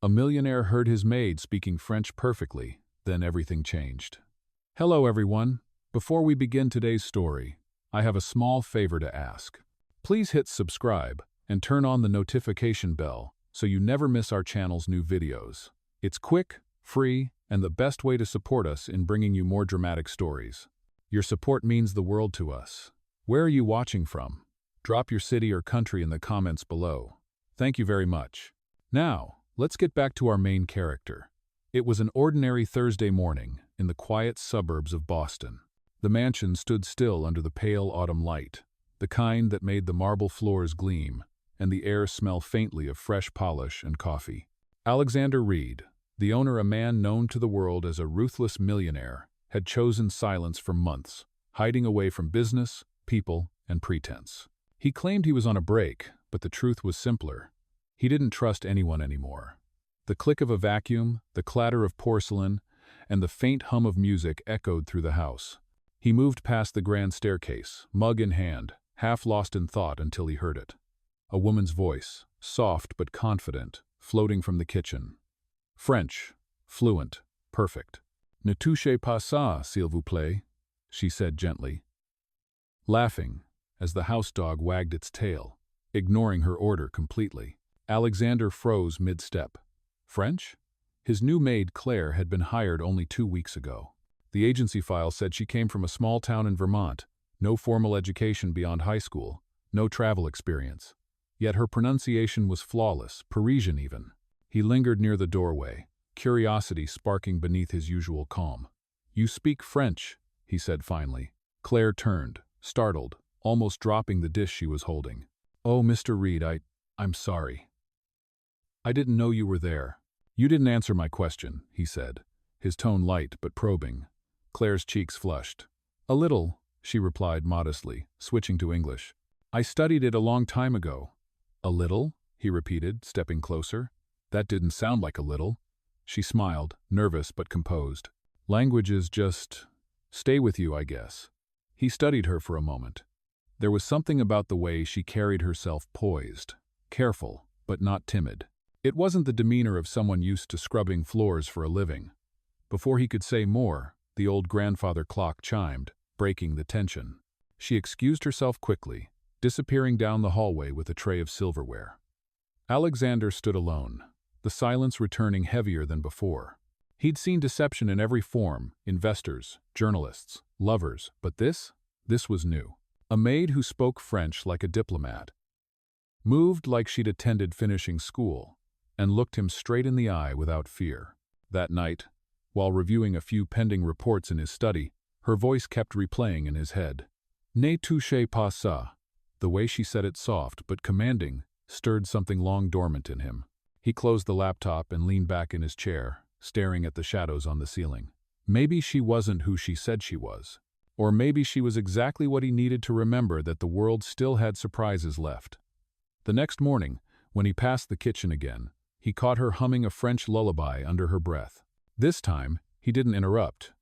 A millionaire heard his maid speaking French perfectly, then everything changed. Hello everyone. Before we begin today's story, I have a small favor to ask. Please hit subscribe and turn on the notification bell so you never miss our channel's new videos. It's quick, free, and the best way to support us in bringing you more dramatic stories. Your support means the world to us. Where are you watching from? Drop your city or country in the comments below. Thank you very much. Now, let's get back to our main character. It was an ordinary Thursday morning in the quiet suburbs of Boston. The mansion stood still under the pale autumn light, the kind that made the marble floors gleam and the air smell faintly of fresh polish and coffee. Alexander Reed, the owner, a man known to the world as a ruthless millionaire, had chosen silence for months, hiding away from business, people, and pretense. He claimed he was on a break, but the truth was simpler. He didn't trust anyone anymore. The click of a vacuum, the clatter of porcelain, and the faint hum of music echoed through the house. He moved past the grand staircase, mug in hand, half lost in thought until he heard it. A woman's voice, soft but confident, floating from the kitchen. French, fluent, perfect. Ne touchez pas ça, s'il vous plaît, she said gently, laughing as the house dog wagged its tail, ignoring her order completely. Alexander froze mid-step. French? His new maid, Claire, had been hired only 2 weeks ago. The agency file said she came from a small town in Vermont, no formal education beyond high school, no travel experience. Yet her pronunciation was flawless, Parisian even. He lingered near the doorway, curiosity sparking beneath his usual calm. "You speak French," he said finally. Claire turned, startled, almost dropping the dish she was holding. "Oh, Mr. Reed, I'm sorry. I didn't know you were there." "You didn't answer my question," he said, his tone light but probing. Claire's cheeks flushed. "A little," she replied modestly, switching to English. "I studied it a long time ago." "A little?" he repeated, stepping closer. "That didn't sound like a little." She smiled, nervous but composed. "Languages just stay with you, I guess." He studied her for a moment. There was something about the way she carried herself, poised, careful, but not timid. It wasn't the demeanor of someone used to scrubbing floors for a living. Before he could say more, the old grandfather clock chimed, breaking the tension. She excused herself quickly, disappearing down the hallway with a tray of silverware. Alexander stood alone, the silence returning heavier than before. He'd seen deception in every form, investors, journalists, lovers, but this was new. A maid who spoke French like a diplomat, moved like she'd attended finishing school, and looked him straight in the eye without fear. That night, while reviewing a few pending reports in his study, her voice kept replaying in his head. "Ne touchez pas ça." The way she said it, soft but commanding, stirred something long dormant in him. He closed the laptop and leaned back in his chair, staring at the shadows on the ceiling. Maybe she wasn't who she said she was. Or maybe she was exactly what he needed to remember, that the world still had surprises left. The next morning, when he passed the kitchen again, he caught her humming a French lullaby under her breath. This time, he didn't interrupt.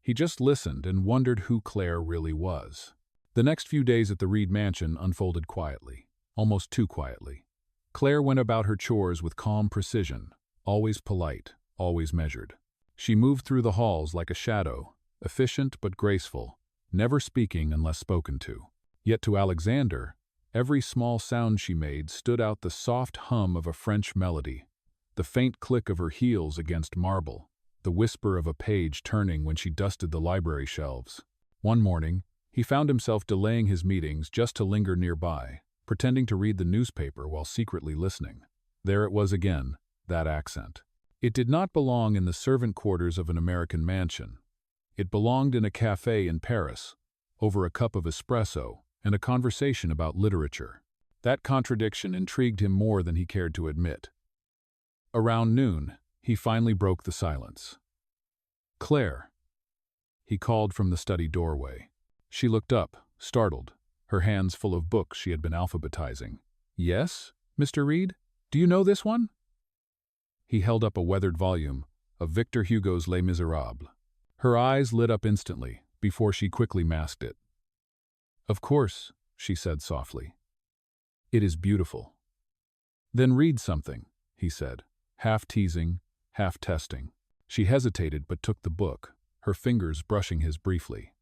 He just listened and wondered who Claire really was. The next few days at the Reed mansion unfolded quietly, almost too quietly. Claire went about her chores with calm precision, always polite, always measured. She moved through the halls like a shadow, efficient but graceful, never speaking unless spoken to. Yet to Alexander, every small sound she made stood out, the soft hum of a French melody, the faint click of her heels against marble, the whisper of a page turning when she dusted the library shelves. One morning, he found himself delaying his meetings just to linger nearby, pretending to read the newspaper while secretly listening. There it was again, that accent. It did not belong in the servant quarters of an American mansion. It belonged in a cafe in Paris, over a cup of espresso and a conversation about literature. That contradiction intrigued him more than he cared to admit. Around noon, he finally broke the silence. "Claire," he called from the study doorway. She looked up, startled, her hands full of books she had been alphabetizing. "Yes, Mr. Reed? Do you know this one?" He held up a weathered volume of Victor Hugo's Les Miserables. Her eyes lit up instantly, before she quickly masked it. "Of course," she said softly. "It is beautiful." "Then read something," he said, half teasing, half testing. She hesitated but took the book, her fingers brushing his briefly.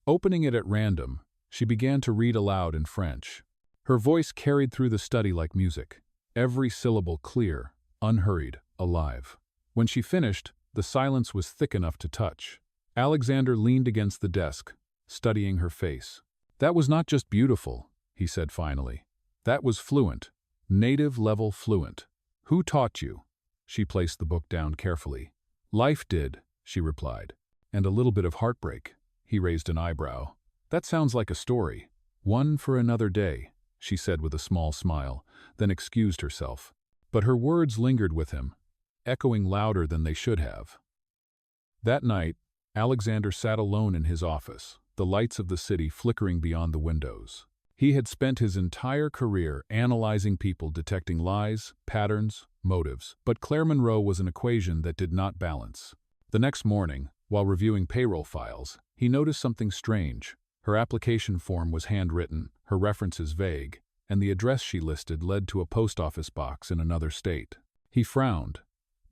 Opening it at random, she began to read aloud in French. Her voice carried through the study like music, every syllable clear, unhurried, alive. When she finished, the silence was thick enough to touch. Alexander leaned against the desk, studying her face. "That was not just beautiful," he said finally. "That was fluent, native-level fluent. Who taught you?" She placed the book down carefully. "Life did," she replied. "And a little bit of heartbreak." He raised an eyebrow. "That sounds like a story. One for another day," she said with a small smile, then excused herself. But her words lingered with him, echoing louder than they should have. That night, Alexander sat alone in his office, the lights of the city flickering beyond the windows. He had spent his entire career analyzing people, detecting lies, patterns, motives, but Claire Monroe was an equation that did not balance. The next morning, while reviewing payroll files, he noticed something strange. Her application form was handwritten, her references vague, and the address she listed led to a post office box in another state. He frowned.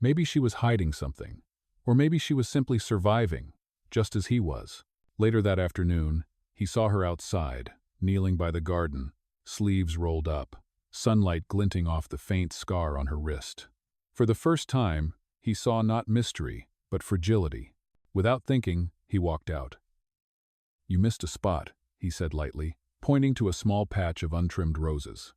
Maybe she was hiding something, or maybe she was simply surviving, just as he was. Later that afternoon, he saw her outside, kneeling by the garden, sleeves rolled up, sunlight glinting off the faint scar on her wrist. For the first time, he saw not mystery, but fragility. Without thinking, he walked out. "You missed a spot," he said lightly, pointing to a small patch of untrimmed roses.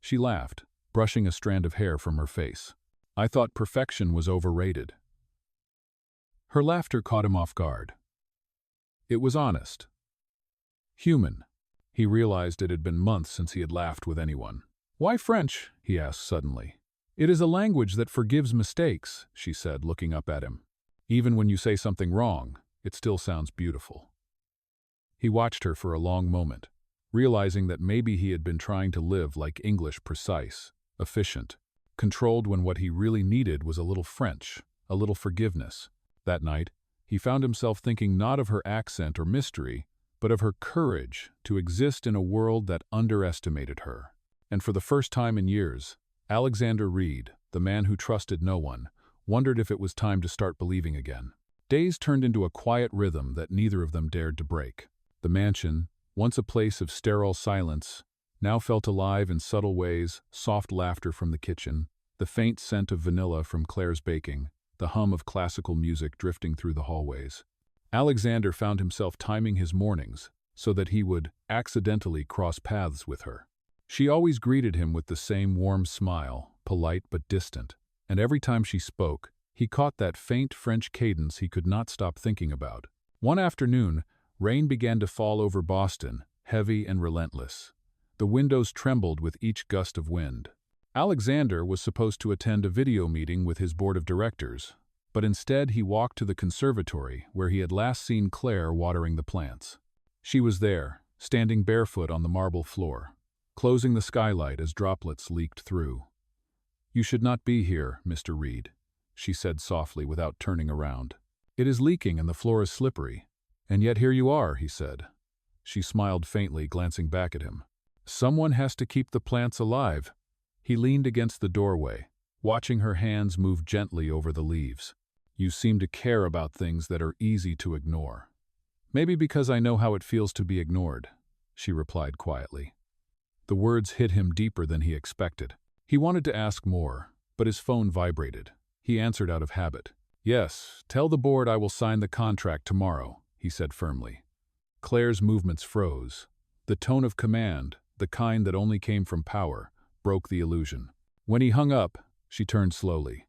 She laughed, brushing a strand of hair from her face. "I thought perfection was overrated." Her laughter caught him off guard. It was honest. Human. He realized it had been months since he had laughed with anyone. "Why French?" he asked suddenly. "It is a language that forgives mistakes," she said, looking up at him. "Even when you say something wrong, it still sounds beautiful." He watched her for a long moment, realizing that maybe he had been trying to live like English, precise, efficient, controlled, when what he really needed was a little French, a little forgiveness. That night, he found himself thinking not of her accent or mystery, but of her courage to exist in a world that underestimated her. And for the first time in years, Alexander Reed, the man who trusted no one, wondered if it was time to start believing again. Days turned into a quiet rhythm that neither of them dared to break. The mansion, once a place of sterile silence, now felt alive in subtle ways: soft laughter from the kitchen, the faint scent of vanilla from Claire's baking, the hum of classical music drifting through the hallways. Alexander found himself timing his mornings so that he would accidentally cross paths with her. She always greeted him with the same warm smile, polite but distant, and every time she spoke, he caught that faint French cadence he could not stop thinking about. One afternoon, rain began to fall over Boston, heavy and relentless. The windows trembled with each gust of wind. Alexander was supposed to attend a video meeting with his board of directors, but instead he walked to the conservatory where he had last seen Claire watering the plants. She was there, standing barefoot on the marble floor, closing the skylight as droplets leaked through. "You should not be here, Mr. Reed," she said softly without turning around. "It is leaking and the floor is slippery. And yet here you are," he said. She smiled faintly, glancing back at him. "Someone has to keep the plants alive." He leaned against the doorway, watching her hands move gently over the leaves. "You seem to care about things that are easy to ignore." "Maybe because I know how it feels to be ignored," she replied quietly. The words hit him deeper than he expected. He wanted to ask more, but his phone vibrated. He answered out of habit. "Yes, tell the board I will sign the contract tomorrow," he said firmly. Claire's movements froze. The tone of command, the kind that only came from power, broke the illusion. When he hung up, she turned slowly.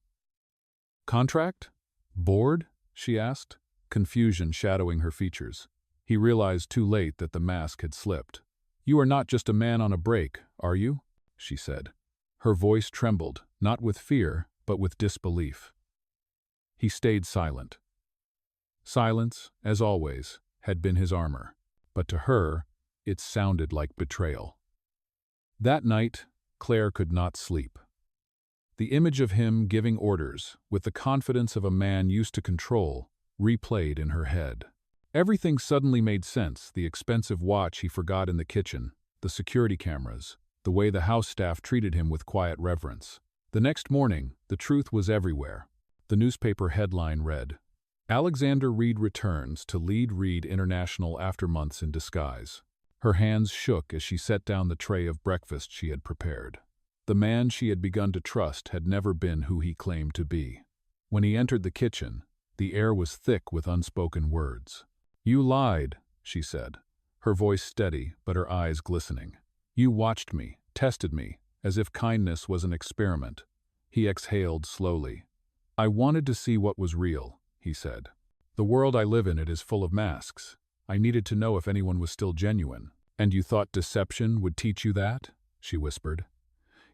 "Contract? Board?" she asked, confusion shadowing her features. He realized too late that the mask had slipped. "You are not just a man on a break, are you?" she said. Her voice trembled, not with fear, but with disbelief. He stayed silent. Silence, as always, had been his armor, but to her, it sounded like betrayal. That night, Claire could not sleep. The image of him giving orders, with the confidence of a man used to control, replayed in her head. Everything suddenly made sense: the expensive watch he forgot in the kitchen, the security cameras, the way the house staff treated him with quiet reverence. The next morning, the truth was everywhere. The newspaper headline read, Alexander Reed returns to lead Reed International after months in disguise. Her hands shook as she set down the tray of breakfast she had prepared. The man she had begun to trust had never been who he claimed to be. When he entered the kitchen, the air was thick with unspoken words. "You lied," she said, her voice steady but her eyes glistening. "You watched me, tested me, as if kindness was an experiment." He exhaled slowly. "I wanted to see what was real," he said. "The world I live in, it is full of masks. I needed to know if anyone was still genuine." "And you thought deception would teach you that?" she whispered.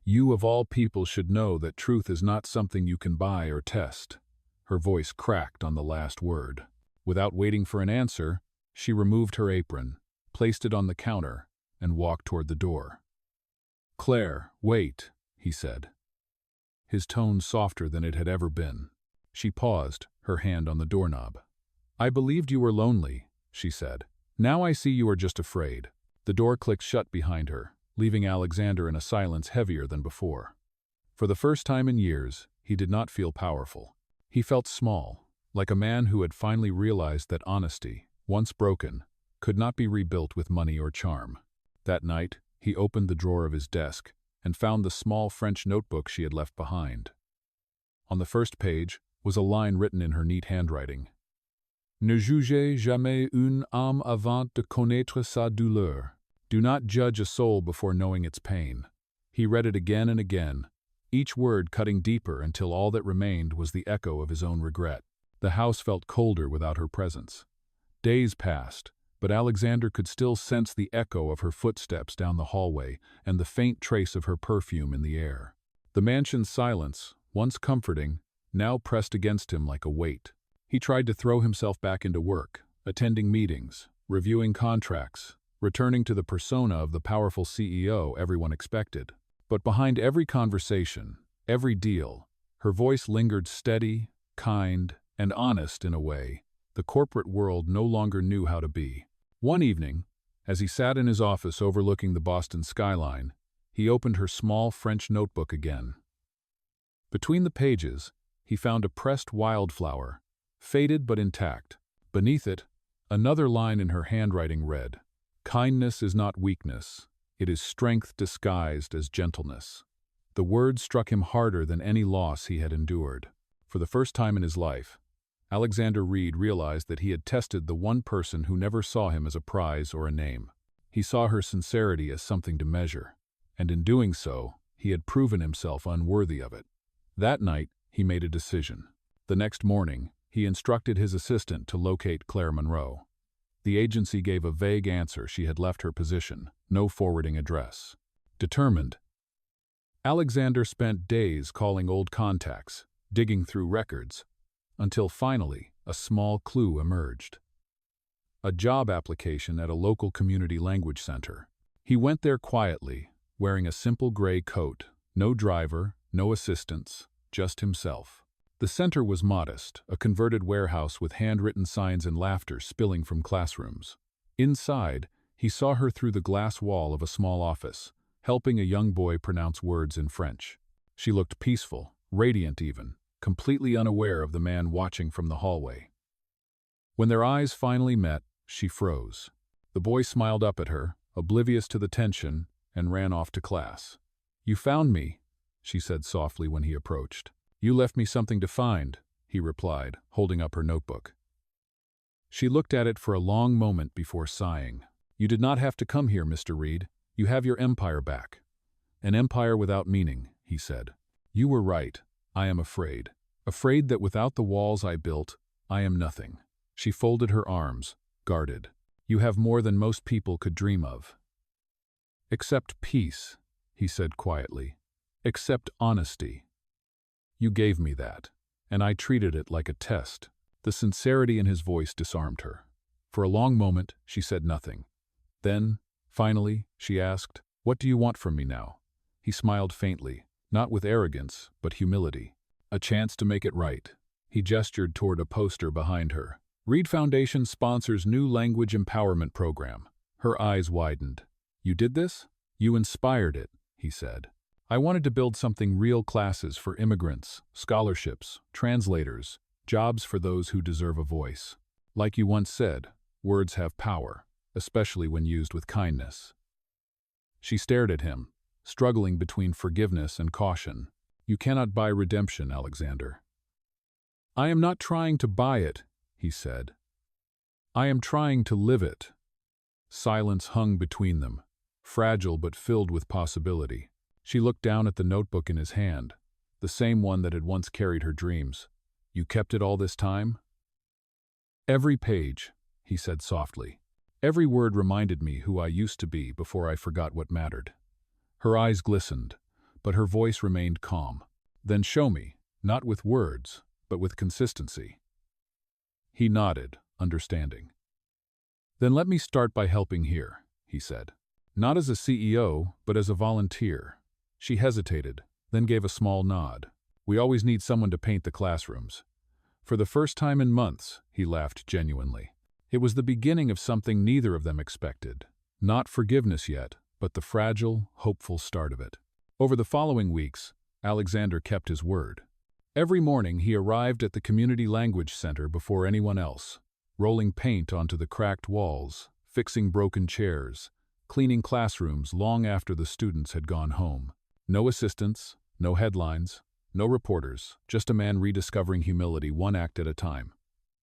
"You of all people should know that truth is not something you can buy or test." Her voice cracked on the last word. Without waiting for an answer, she removed her apron, placed it on the counter, and walked toward the door. "Claire, wait," he said, his tone softer than it had ever been. She paused, her hand on the doorknob. "I believed you were lonely," she said. "Now I see you are just afraid." The door clicked shut behind her, leaving Alexander in a silence heavier than before. For the first time in years, he did not feel powerful. He felt small, like a man who had finally realized that honesty, once broken, could not be rebuilt with money or charm. That night, he opened the drawer of his desk and found the small French notebook she had left behind. On the first page was a line written in her neat handwriting. "Ne jugez jamais une âme avant de connaître sa douleur." Do not judge a soul before knowing its pain. He read it again and again, each word cutting deeper until all that remained was the echo of his own regret. The house felt colder without her presence. Days passed, but Alexander could still sense the echo of her footsteps down the hallway and the faint trace of her perfume in the air. The mansion's silence, once comforting, now pressed against him like a weight. He tried to throw himself back into work, attending meetings, reviewing contracts, returning to the persona of the powerful CEO everyone expected. But behind every conversation, every deal, her voice lingered steady, kind, and honest in a way the corporate world no longer knew how to be. One evening, as he sat in his office overlooking the Boston skyline, he opened her small French notebook again. Between the pages, he found a pressed wildflower, faded but intact. Beneath it, another line in her handwriting read, "Kindness is not weakness, it is strength disguised as gentleness." The words struck him harder than any loss he had endured. For the first time in his life, Alexander Reed realized that he had tested the one person who never saw him as a prize or a name. He saw her sincerity as something to measure, and in doing so, he had proven himself unworthy of it. That night, he made a decision. The next morning, he instructed his assistant to locate Claire Monroe. The agency gave a vague answer she had left her position, no forwarding address. Determined, Alexander spent days calling old contacts, digging through records, until finally a small clue emerged. A job application at a local community language center. He went there quietly, wearing a simple gray coat, no driver, no assistants, just himself. The center was modest, a converted warehouse with handwritten signs and laughter spilling from classrooms. Inside, he saw her through the glass wall of a small office, helping a young boy pronounce words in French. She looked peaceful, radiant even, completely unaware of the man watching from the hallway. When their eyes finally met, she froze. The boy smiled up at her, oblivious to the tension, and ran off to class. "You found me," she said softly when he approached. "You left me something to find," he replied, holding up her notebook. She looked at it for a long moment before sighing. "You did not have to come here, Mr. Reed. You have your empire back." "An empire without meaning," he said. "You were right. I am afraid. Afraid that without the walls I built, I am nothing." She folded her arms, guarded. "You have more than most people could dream of." "Except peace," he said quietly. "Except honesty. You gave me that, and I treated it like a test." The sincerity in his voice disarmed her. For a long moment, she said nothing. Then, finally, she asked, "What do you want from me now?" He smiled faintly, not with arrogance, but humility. "A chance to make it right." He gestured toward a poster behind her. "Reed Foundation sponsors new language empowerment program." Her eyes widened. "You did this? You inspired it," he said. I wanted to build something real: classes for immigrants, scholarships, translators, jobs for those who deserve a voice. Like you once said, words have power, especially when used with kindness. She stared at him, struggling between forgiveness and caution. You cannot buy redemption, Alexander. I am not trying to buy it, he said. I am trying to live it. Silence hung between them, fragile but filled with possibility. She looked down at the notebook in his hand, the same one that had once carried her dreams. You kept it all this time? Every page, he said softly. Every word reminded me who I used to be before I forgot what mattered. Her eyes glistened, but her voice remained calm. Then show me, not with words, but with consistency. He nodded, understanding. Then let me start by helping here, he said. Not as a CEO, but as a volunteer. She hesitated, then gave a small nod. We always need someone to paint the classrooms. For the first time in months, he laughed genuinely. It was the beginning of something neither of them expected. Not forgiveness yet, but the fragile, hopeful start of it. Over the following weeks, Alexander kept his word. Every morning he arrived at the Community Language Center before anyone else, rolling paint onto the cracked walls, fixing broken chairs, cleaning classrooms long after the students had gone home. No assistants, no headlines, no reporters, just a man rediscovering humility one act at a time.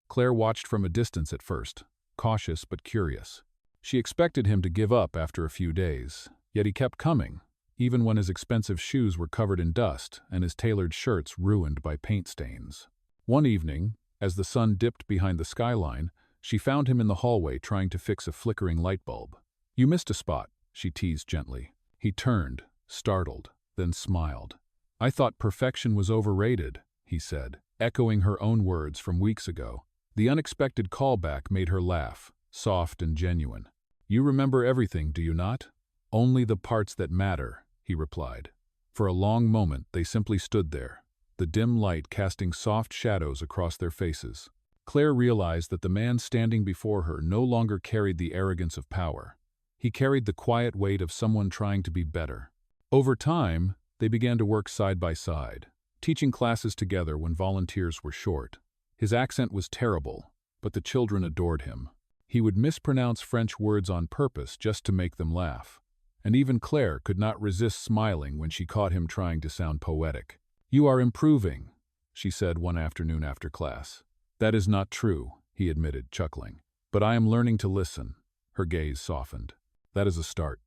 Claire watched from a distance at first, cautious but curious. She expected him to give up after a few days, yet he kept coming, even when his expensive shoes were covered in dust and his tailored shirts ruined by paint stains. One evening, as the sun dipped behind the skyline, she found him in the hallway trying to fix a flickering light bulb. You missed a spot, she teased gently. He turned, startled, then smiled. I thought perfection was overrated, he said, echoing her own words from weeks ago. The unexpected callback made her laugh, soft and genuine. You remember everything, do you not? Only the parts that matter, he replied. For a long moment they simply stood there, the dim light casting soft shadows across their faces. Claire realized that the man standing before her no longer carried the arrogance of power. He carried the quiet weight of someone trying to be better. Over time, they began to work side by side, teaching classes together when volunteers were short. His accent was terrible, but the children adored him. He would mispronounce French words on purpose just to make them laugh. And even Claire could not resist smiling when she caught him trying to sound poetic. You are improving, she said one afternoon after class. That is not true, he admitted, chuckling. But I am learning to listen. Her gaze softened. That is a start.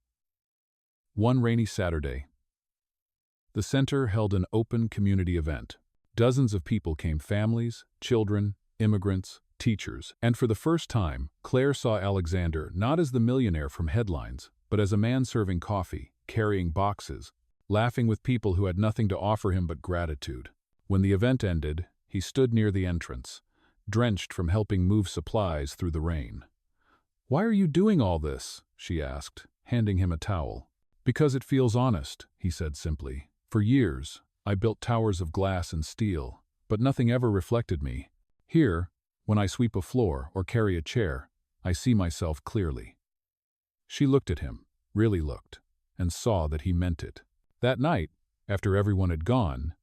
One rainy Saturday, the center held an open community event. Dozens of people came: families, children, immigrants, teachers, and for the first time, Claire saw Alexander not as the millionaire from headlines, but as a man serving coffee, carrying boxes, laughing with people who had nothing to offer him but gratitude. When the event ended, he stood near the entrance, drenched from helping move supplies through the rain. Why are you doing all this? She asked, handing him a towel. Because it feels honest, he said simply. For years, I built towers of glass and steel, but nothing ever reflected me. Here, when I sweep a floor or carry a chair, I see myself clearly. She looked at him, really looked, and saw that he meant it. That night, after everyone had gone,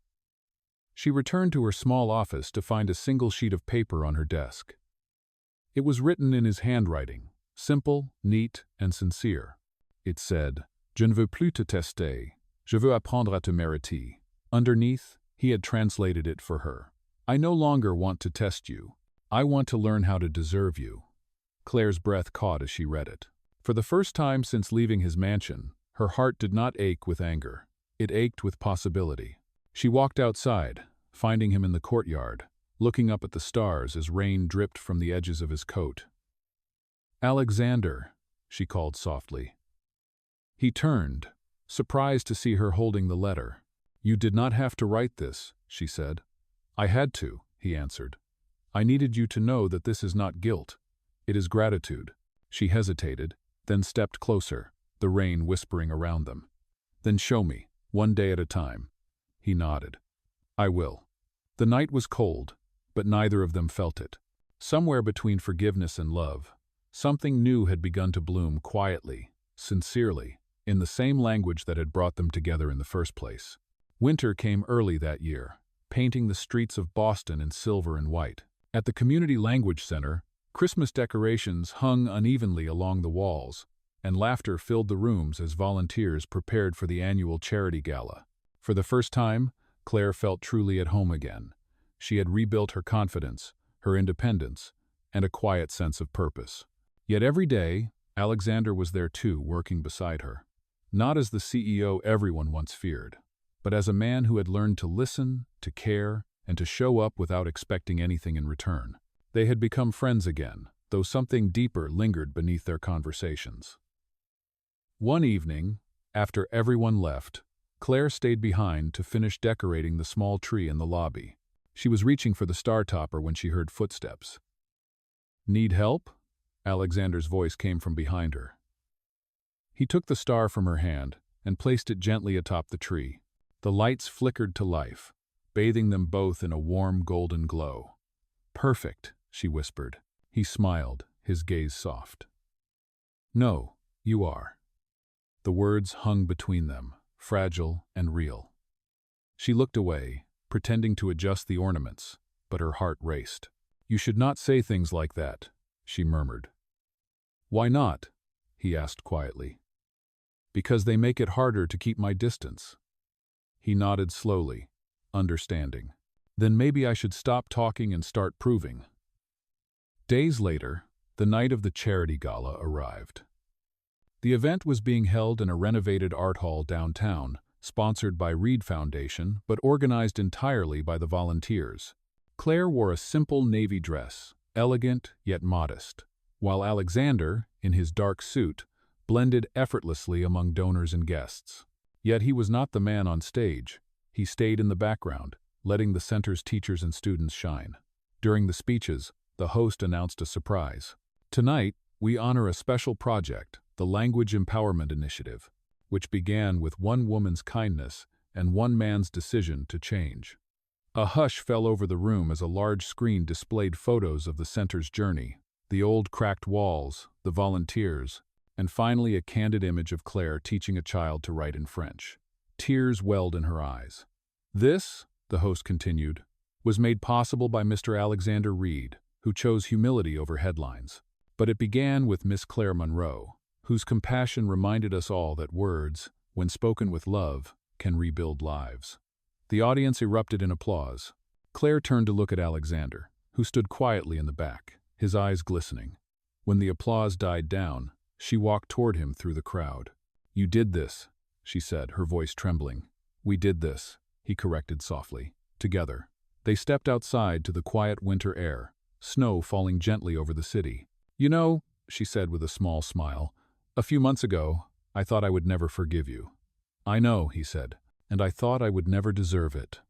she returned to her small office to find a single sheet of paper on her desk. It was written in his handwriting, simple, neat, and sincere. It said, Je ne veux plus te tester, je veux apprendre à te mériter. Underneath, he had translated it for her. I no longer want to test you. I want to learn how to deserve you. Claire's breath caught as she read it. For the first time since leaving his mansion, her heart did not ache with anger. It ached with possibility. She walked outside, finding him in the courtyard, looking up at the stars as rain dripped from the edges of his coat. Alexander, she called softly. He turned, surprised to see her holding the letter. You did not have to write this, she said. I had to, he answered. I needed you to know that this is not guilt. It is gratitude. She hesitated, then stepped closer, the rain whispering around them. Then show me, one day at a time. He nodded. I will. The night was cold, but neither of them felt it. Somewhere between forgiveness and love, something new had begun to bloom quietly, sincerely. in the same language that had brought them together in the first place. Winter came early that year, painting the streets of Boston in silver and white. At the Community Language Center, Christmas decorations hung unevenly along the walls, and laughter filled the rooms as volunteers prepared for the annual charity gala. For the first time, Claire felt truly at home again. She had rebuilt her confidence, her independence, and a quiet sense of purpose. Yet every day, Alexander was there too, working beside her. Not as the CEO everyone once feared, but as a man who had learned to listen, to care, and to show up without expecting anything in return. They had become friends again, though something deeper lingered beneath their conversations. One evening, after everyone left, Claire stayed behind to finish decorating the small tree in the lobby. She was reaching for the star topper when she heard footsteps. "Need help?" Alexander's voice came from behind her. He took the star from her hand and placed it gently atop the tree. The lights flickered to life, bathing them both in a warm golden glow. "Perfect," she whispered. He smiled, his gaze soft. "No, you are." The words hung between them, fragile and real. She looked away, pretending to adjust the ornaments, but her heart raced. "You should not say things like that," she murmured. "Why not?" he asked quietly. "Because they make it harder to keep my distance." He nodded slowly, understanding. "Then maybe I should stop talking and start proving." Days later, the night of the charity gala arrived. The event was being held in a renovated art hall downtown, sponsored by Reed Foundation, but organized entirely by the volunteers. Claire wore a simple navy dress, elegant yet modest, while Alexander, in his dark suit, blended effortlessly among donors and guests. Yet he was not the man on stage. He stayed in the background, letting the center's teachers and students shine. During the speeches, the host announced a surprise. "Tonight, we honor a special project, the Language Empowerment Initiative, which began with one woman's kindness and one man's decision to change." A hush fell over the room as a large screen displayed photos of the center's journey, the old cracked walls, the volunteers, and finally a candid image of Claire teaching a child to write in French. Tears welled in her eyes. "This," the host continued, "was made possible by Mr. Alexander Reed, who chose humility over headlines. But it began with Miss Claire Monroe, whose compassion reminded us all that words, when spoken with love, can rebuild lives." The audience erupted in applause. Claire turned to look at Alexander, who stood quietly in the back, his eyes glistening. When the applause died down, she walked toward him through the crowd. "You did this," she said, her voice trembling. "We did this," he corrected softly. Together. They stepped outside to the quiet winter air, snow falling gently over the city. "You know," she said with a small smile, "a few months ago, I thought I would never forgive you." "I know," he said, "and I thought I would never deserve it."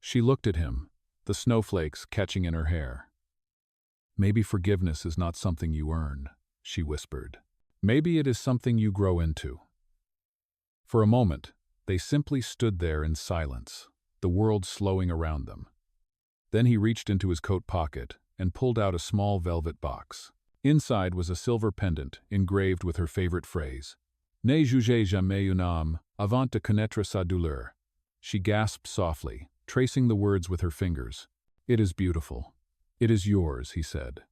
She looked at him, the snowflakes catching in her hair. "Maybe forgiveness is not something you earn," she whispered. "Maybe it is something you grow into." For a moment, they simply stood there in silence, the world slowing around them. Then he reached into his coat pocket and pulled out a small velvet box. Inside was a silver pendant engraved with her favorite phrase, "Ne jugez jamais une âme avant de connaître sa douleur." She gasped softly, tracing the words with her fingers. "It is beautiful. It is yours," he said,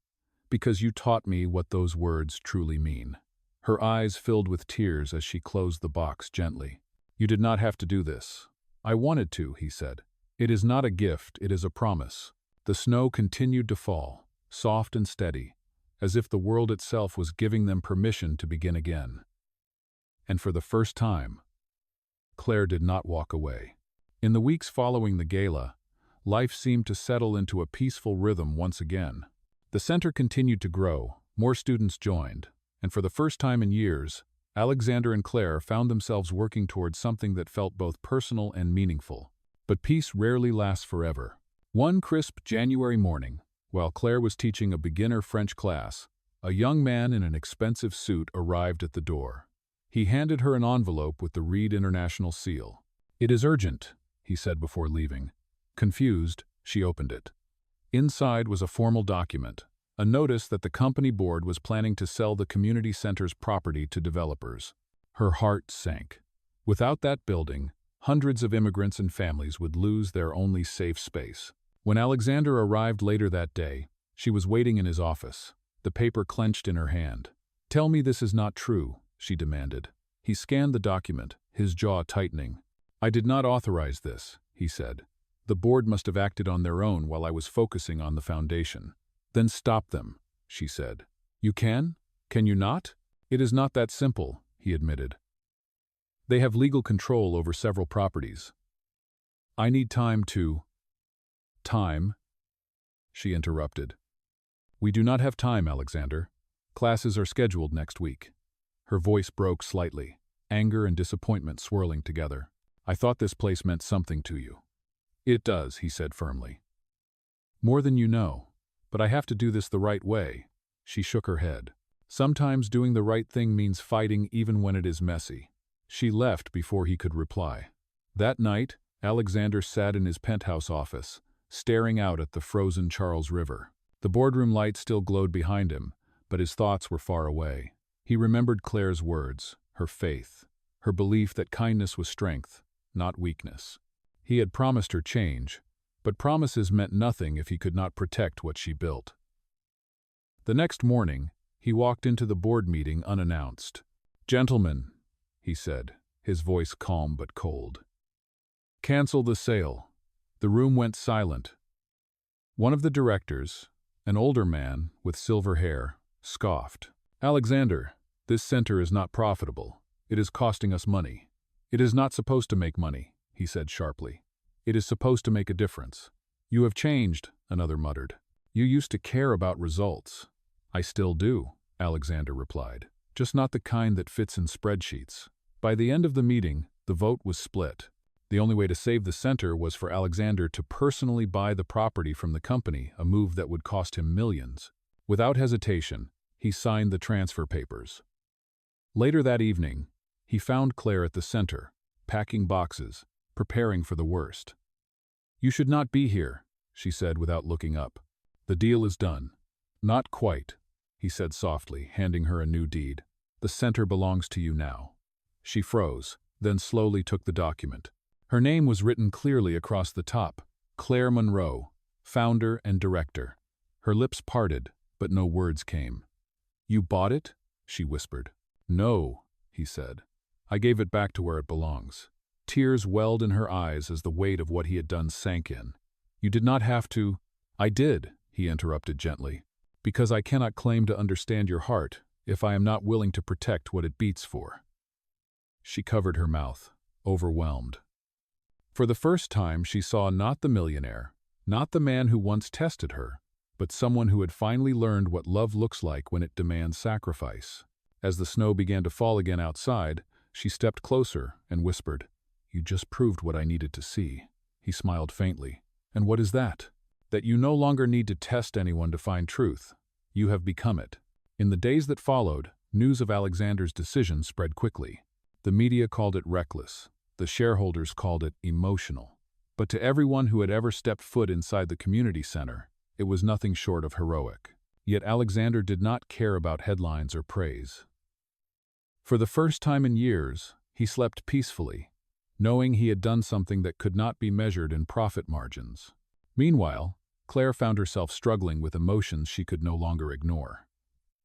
"because you taught me what those words truly mean." Her eyes filled with tears as she closed the box gently. "You did not have to do this." "I wanted to," he said. "It is not a gift, it is a promise." The snow continued to fall, soft and steady, as if the world itself was giving them permission to begin again. And for the first time, Claire did not walk away. In the weeks following the gala, life seemed to settle into a peaceful rhythm once again. The center continued to grow, more students joined, and for the first time in years, Alexander and Claire found themselves working towards something that felt both personal and meaningful. But peace rarely lasts forever. One crisp January morning, while Claire was teaching a beginner French class, a young man in an expensive suit arrived at the door. He handed her an envelope with the Reed International seal. "It is urgent," he said before leaving. Confused, she opened it. Inside was a formal document, a notice that the company board was planning to sell the community center's property to developers. Her heart sank. Without that building, hundreds of immigrants and families would lose their only safe space. When Alexander arrived later that day, she was waiting in his office, the paper clenched in her hand. "Tell me this is not true," she demanded. He scanned the document, his jaw tightening. "I did not authorize this," he said. "The board must have acted on their own while I was focusing on the foundation." "Then stop them," she said. "You can? Can you not?" "It is not that simple," he admitted. "They have legal control over several properties." "I need time to—" "Time?" she interrupted. "We do not have time, Alexander. Classes are scheduled next week." Her voice broke slightly, anger and disappointment swirling together. "I thought this place meant something to you." "It does," he said firmly. "More than you know. But I have to do this the right way." She shook her head. "Sometimes doing the right thing means fighting even when it is messy." She left before he could reply. That night, Alexander sat in his penthouse office, staring out at the frozen Charles River. The boardroom light still glowed behind him, but his thoughts were far away. He remembered Claire's words, her faith, her belief that kindness was strength, not weakness. He had promised her change, but promises meant nothing if he could not protect what she built. The next morning, he walked into the board meeting unannounced. "Gentlemen," he said, his voice calm but cold. "Cancel the sale." The room went silent. One of the directors, an older man with silver hair, scoffed. "Alexander, this center is not profitable. It is costing us money." "It is not supposed to make money," he said sharply. "It is supposed to make a difference." "You have changed," another muttered. "You used to care about results." "I still do," Alexander replied, "just not the kind that fits in spreadsheets." By the end of the meeting, the vote was split. The only way to save the center was for Alexander to personally buy the property from the company, a move that would cost him millions. Without hesitation, he signed the transfer papers. Later that evening, he found Claire at the center, packing boxes, preparing for the worst. "You should not be here," she said without looking up. "The deal is done." "Not quite," he said softly, handing her a new deed. "The center belongs to you now." She froze, then slowly took the document. Her name was written clearly across the top, Claire Monroe, founder and director. Her lips parted, but no words came. "You bought it?" she whispered. "No," he said. "I gave it back to where it belongs." Tears welled in her eyes as the weight of what he had done sank in. "You did not have to—" "I did," he interrupted gently, "because I cannot claim to understand your heart if I am not willing to protect what it beats for." She covered her mouth, overwhelmed. For the first time, she saw not the millionaire, not the man who once tested her, but someone who had finally learned what love looks like when it demands sacrifice. As the snow began to fall again outside, she stepped closer and whispered, "You just proved what I needed to see." He smiled faintly. "And what is that?" "That you no longer need to test anyone to find truth. You have become it." In the days that followed, news of Alexander's decision spread quickly. The media called it reckless. The shareholders called it emotional. But to everyone who had ever stepped foot inside the community center, it was nothing short of heroic. Yet Alexander did not care about headlines or praise. For the first time in years, he slept peacefully, knowing he had done something that could not be measured in profit margins. Meanwhile, Claire found herself struggling with emotions she could no longer ignore.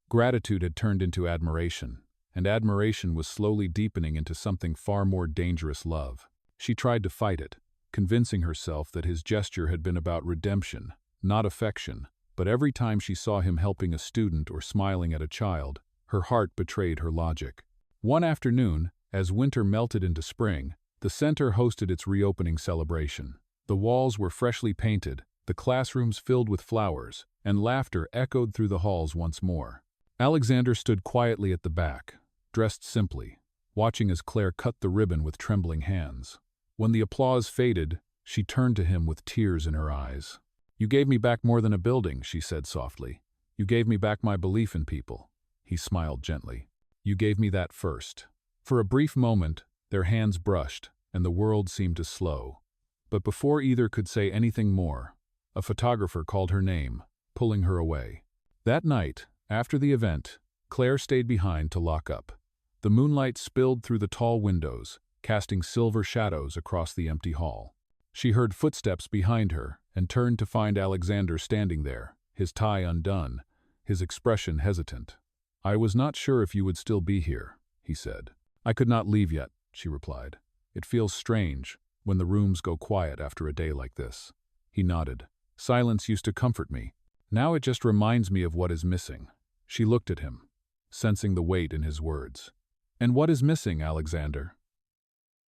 Gratitude had turned into admiration, and admiration was slowly deepening into something far more dangerous: love. She tried to fight it, convincing herself that his gesture had been about redemption, not affection, but every time she saw him helping a student or smiling at a child, her heart betrayed her logic. One afternoon, as winter melted into spring, the center hosted its reopening celebration. The walls were freshly painted, the classrooms filled with flowers, and laughter echoed through the halls once more. Alexander stood quietly at the back, dressed simply, watching as Claire cut the ribbon with trembling hands. When the applause faded, she turned to him with tears in her eyes. "You gave me back more than a building," she said softly. "You gave me back my belief in people." He smiled gently. "You gave me that first." For a brief moment, their hands brushed, and the world seemed to slow. But before either could say anything more, a photographer called her name, pulling her away. That night, after the event, Claire stayed behind to lock up. The moonlight spilled through the tall windows, casting silver shadows across the empty hall. She heard footsteps behind her and turned to find Alexander standing there, his tie undone, his expression hesitant. "I was not sure if you would still be here," he said. "I could not leave yet," she replied. "It feels strange when the rooms go quiet after a day like this." He nodded. "Silence used to comfort me. Now it just reminds me of what is missing." She looked at him, sensing the weight in his words. "And what is missing, Alexander?"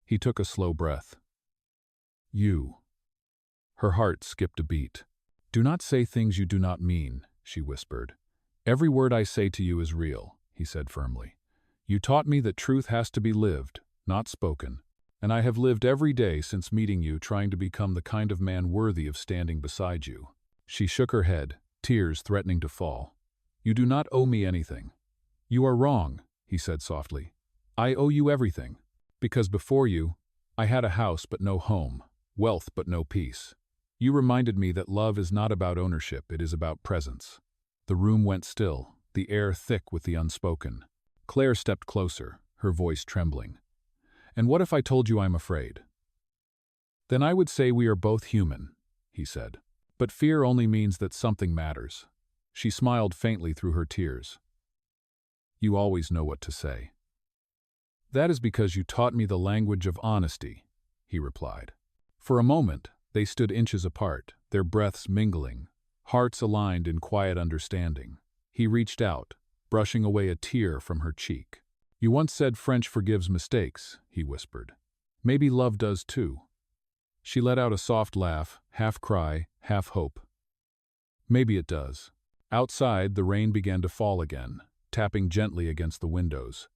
He took a slow breath. "You." Her heart skipped a beat. "Do not say things you do not mean," she whispered. "Every word I say to you is real," he said firmly. "You taught me that truth has to be lived, not spoken, and I have lived every day since meeting you trying to become the kind of man worthy of standing beside you." She shook her head, tears threatening to fall. "You do not owe me anything." "You are wrong," he said softly. "I owe you everything. Because before you, I had a house but no home, wealth but no peace. You reminded me that love is not about ownership, it is about presence." The room went still, the air thick with the unspoken. Claire stepped closer, her voice trembling. "And what if I told you I'm afraid?" "Then I would say we are both human," he said. "But fear only means that something matters." She smiled faintly through her tears. "You always know what to say." "That is because you taught me the language of honesty," he replied. For a moment, they stood inches apart, their breaths mingling, hearts aligned in quiet understanding. He reached out, brushing away a tear from her cheek. "You once said French forgives mistakes," he whispered. "Maybe love does too." She let out a soft laugh, half cry, half hope. "Maybe it does." Outside, the rain began to fall again, tapping gently against the windows.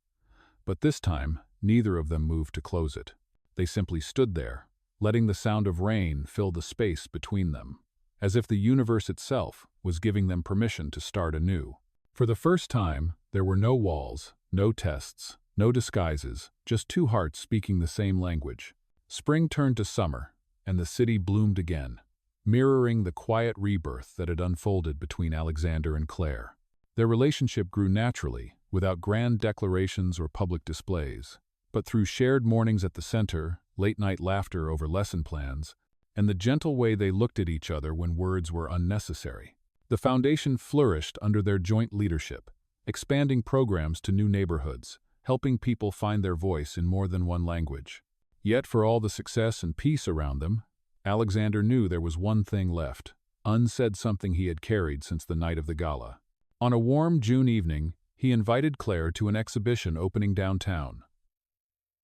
But this time, neither of them moved to close it. They simply stood there, letting the sound of rain fill the space between them, as if the universe itself was giving them permission to start anew. For the first time, there were no walls, no tests, no disguises, just two hearts speaking the same language. Spring turned to summer, and the city bloomed again, mirroring the quiet rebirth that had unfolded between Alexander and Claire. Their relationship grew naturally, without grand declarations or public displays, but through shared mornings at the center, late-night laughter over lesson plans, and the gentle way they looked at each other when words were unnecessary. The foundation flourished under their joint leadership, expanding programs to new neighborhoods, helping people find their voice in more than one language. Yet for all the success and peace around them, Alexander knew there was one thing left, unsaid, something he had carried since the night of the gala. On a warm June evening, he invited Claire to an exhibition opening downtown.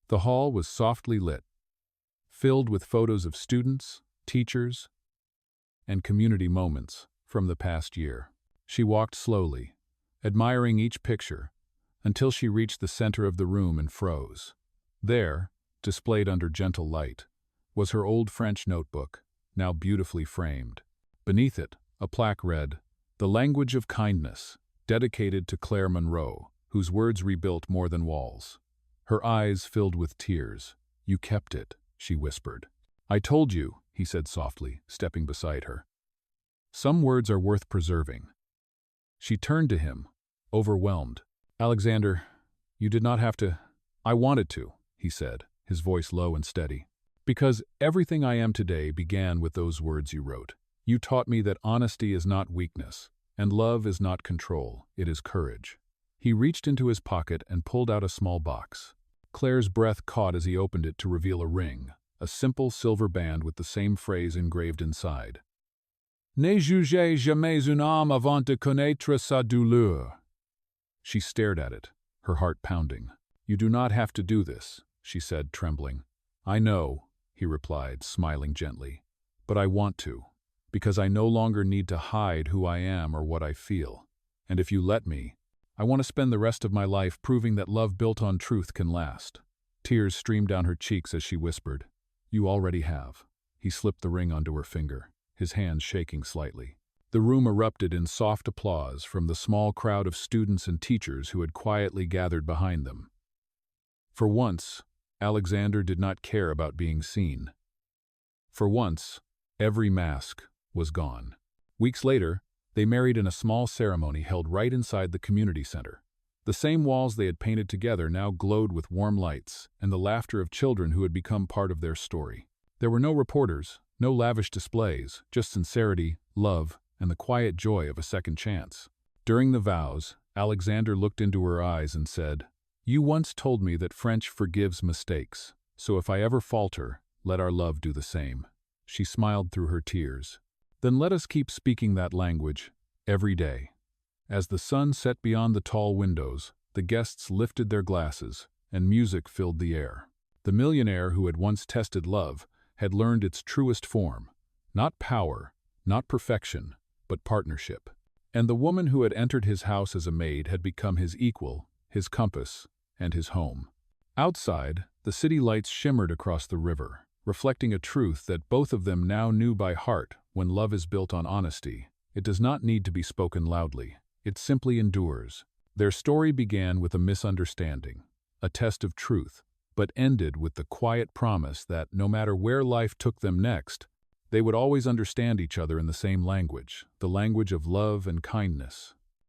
The hall was softly lit, filled with photos of students, teachers, and community moments from the past year. She walked slowly, admiring each picture, until she reached the center of the room and froze. There, displayed under gentle light, was her old French notebook, now beautifully framed. Beneath it, a plaque read, "The Language of Kindness, dedicated to Claire Monroe, whose words rebuilt more than walls." Her eyes filled with tears. "You kept it," she whispered. "I told you," he said softly, stepping beside her. "Some words are worth preserving." She turned to him, overwhelmed. "Alexander, you did not have to." "I wanted to," he said, his voice low and steady. "Because everything I am today began with those words you wrote. You taught me that honesty is not weakness, and love is not control, it is courage." He reached into his pocket and pulled out a small box. Claire's breath caught as he opened it to reveal a ring, a simple silver band with the same phrase engraved inside. "Ne jugez jamais un homme avant de connaître sa douleur." She stared at it, her heart pounding. "You do not have to do this," she said, trembling. "I know," he replied, smiling gently, "but I want to, because I no longer need to hide who I am or what I feel. And if you let me, I want to spend the rest of my life proving that love built on truth can last." Tears streamed down her cheeks as she whispered, "You already have." He slipped the ring onto her finger, his hands shaking slightly. The room erupted in soft applause from the small crowd of students and teachers who had quietly gathered behind them. For once, Alexander did not care about being seen. For once, every mask was gone. Weeks later, they married in a small ceremony held right inside the community center. The same walls they had painted together now glowed with warm lights and the laughter of children who had become part of their story. There were no reporters, no lavish displays, just sincerity, love, and the quiet joy of a second chance. During the vows, Alexander looked into her eyes and said, "You once told me that French forgives mistakes, so if I ever falter, let our love do the same." She smiled through her tears. "Then let us keep speaking that language, every day." As the sun set beyond the tall windows, the guests lifted their glasses, and music filled the air. The millionaire who had once tested love had learned its truest form, not power, not perfection, but partnership. And the woman who had entered his house as a maid had become his equal, his compass, and his home. Outside, the city lights shimmered across the river, reflecting a truth that both of them now knew by heart: when love is built on honesty, it does not need to be spoken loudly. It simply endures. Their story began with a misunderstanding, a test of truth, but ended with the quiet promise that no matter where life took them next, they would always understand each other in the same language, the language of love and kindness.